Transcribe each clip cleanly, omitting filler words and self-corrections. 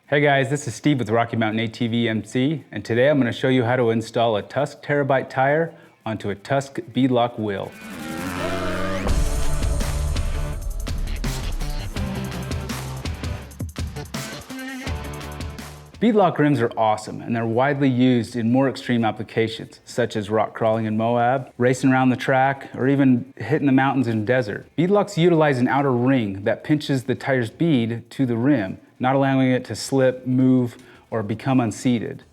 Hey guys, this is Steve with Rocky Mountain ATV MC, and today I'm going to show you how to install a Tusk Terabyte tire onto a Tusk Beadlock wheel. Beadlock rims are awesome, and they're widely used in more extreme applications, such as rock crawling in Moab, racing around the track, or even hitting the mountains and desert. Beadlocks utilize an outer ring that pinches the tire's bead to the rim, not allowing it to slip, move, or become unseated.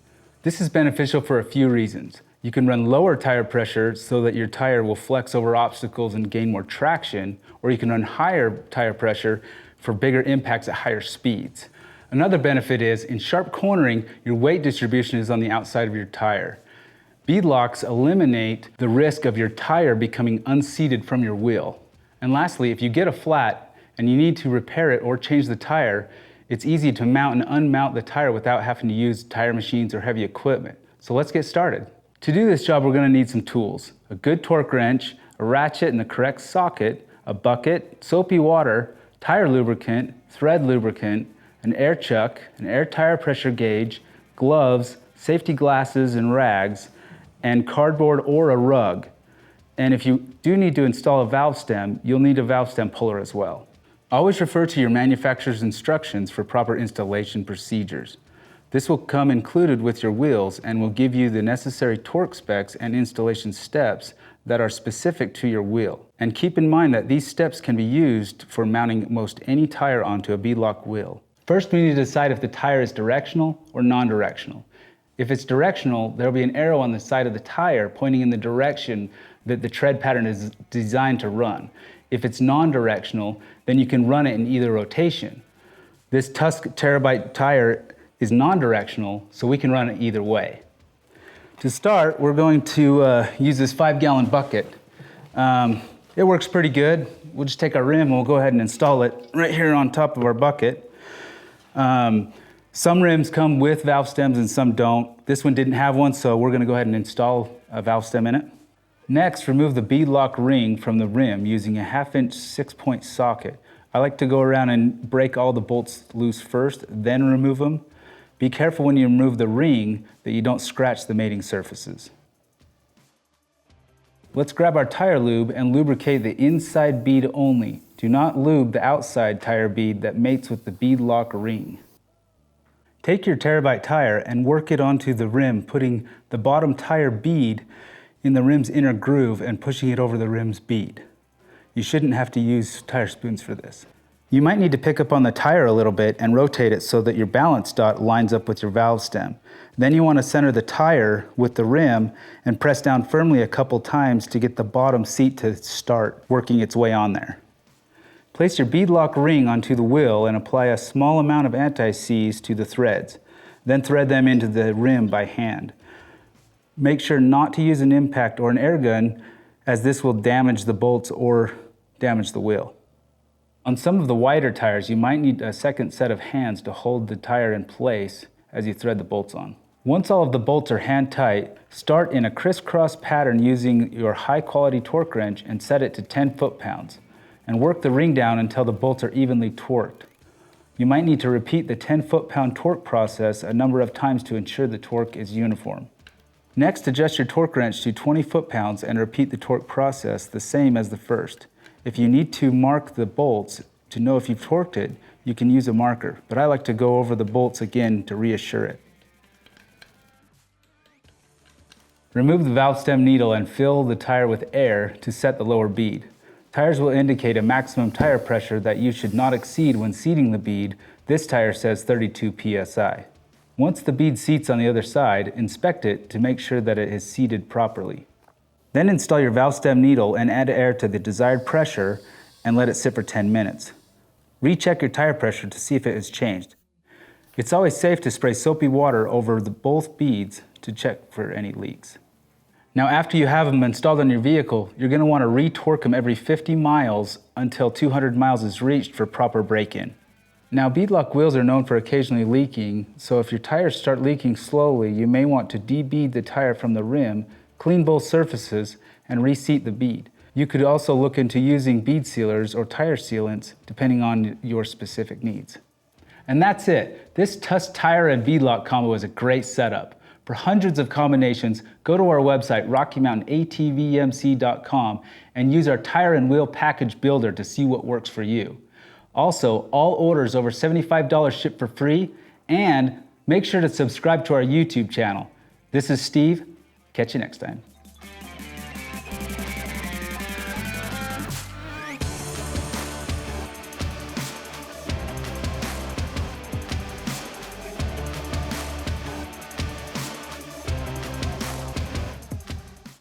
This is beneficial for a few reasons. You can run lower tire pressure so that your tire will flex over obstacles and gain more traction, or you can run higher tire pressure for bigger impacts at higher speeds. Another benefit is, in sharp cornering, your weight distribution is on the outside of your tire. Beadlocks eliminate the risk of your tire becoming unseated from your wheel. And lastly, if you get a flat and you need to repair it or change the tire, it's easy to mount and unmount the tire without having to use tire machines or heavy equipment. So let's get started. To do this job, we're going to need some tools: a good torque wrench, a ratchet in the correct socket, a bucket, soapy water, tire lubricant, thread lubricant, an air chuck, an air tire pressure gauge, gloves, safety glasses and rags, and cardboard or a rug. And if you do need to install a valve stem, you'll need a valve stem puller as well. Always refer to your manufacturer's instructions for proper installation procedures. This will come included with your wheels and will give you the necessary torque specs and installation steps that are specific to your wheel. And keep in mind that these steps can be used for mounting most any tire onto a beadlock wheel. First, we need to decide if the tire is directional or non-directional. If it's directional, there will be an arrow on the side of the tire pointing in the direction that the tread pattern is designed to run. If it's non-directional, then you can run it in either rotation. This Tusk Terabyte tire is non-directional, so we can run it either way. To start, we're going to use this 5-gallon bucket. It works pretty good. We'll just take our rim and we'll go ahead and install it right here on top of our bucket. Some rims come with valve stems and some don't. This one didn't have one, so we're going to go ahead and install a valve stem in it. Next, remove the beadlock ring from the rim using a 1/2-inch 6-point socket. I like to go around and break all the bolts loose first, then remove them. Be careful when you remove the ring that you don't scratch the mating surfaces. Let's grab our tire lube and lubricate the inside bead only. Do not lube the outside tire bead that mates with the beadlock ring. Take your Terabyte tire and work it onto the rim, putting the bottom tire bead in the rim's inner groove and pushing it over the rim's bead. You shouldn't have to use tire spoons for this. You might need to pick up on the tire a little bit and rotate it so that your balance dot lines up with your valve stem. Then you want to center the tire with the rim and press down firmly a couple times to get the bottom seat to start working its way on there. Place your beadlock ring onto the wheel and apply a small amount of anti-seize to the threads. Then thread them into the rim by hand. Make sure not to use an impact or an air gun, as this will damage the bolts or damage the wheel. On some of the wider tires, you might need a second set of hands to hold the tire in place as you thread the bolts on. Once all of the bolts are hand tight, start in a crisscross pattern using your high-quality torque wrench and set it to 10 foot-pounds, and work the ring down until the bolts are evenly torqued. You might need to repeat the 10 foot-pound torque process a number of times to ensure the torque is uniform. Next, adjust your torque wrench to 20 foot-pounds and repeat the torque process the same as the first. If you need to mark the bolts to know if you've torqued it, you can use a marker, but I like to go over the bolts again to reassure it. Remove the valve stem needle and fill the tire with air to set the lower bead. Tires will indicate a maximum tire pressure that you should not exceed when seating the bead. This tire says 32 psi. Once the bead seats on the other side, inspect it to make sure that it is seated properly. Then install your valve stem needle and add air to the desired pressure and let it sit for 10 minutes. Recheck your tire pressure to see if it has changed. It's always safe to spray soapy water over both beads to check for any leaks. Now, after you have them installed on your vehicle, you're going to want to re-torque them every 50 miles until 200 miles is reached for proper break-in. Now, beadlock wheels are known for occasionally leaking, so if your tires start leaking slowly, you may want to de-bead the tire from the rim, clean both surfaces, and reseat the bead. You could also look into using bead sealers or tire sealants depending on your specific needs. And that's it. This Tusk tire and beadlock combo is a great setup. For hundreds of combinations, go to our website, RockyMountainATVMC.com, and use our tire and wheel package builder to see what works for you. Also, all orders over $75 ship for free, and make sure to subscribe to our YouTube channel. This is Steve. Catch you next time.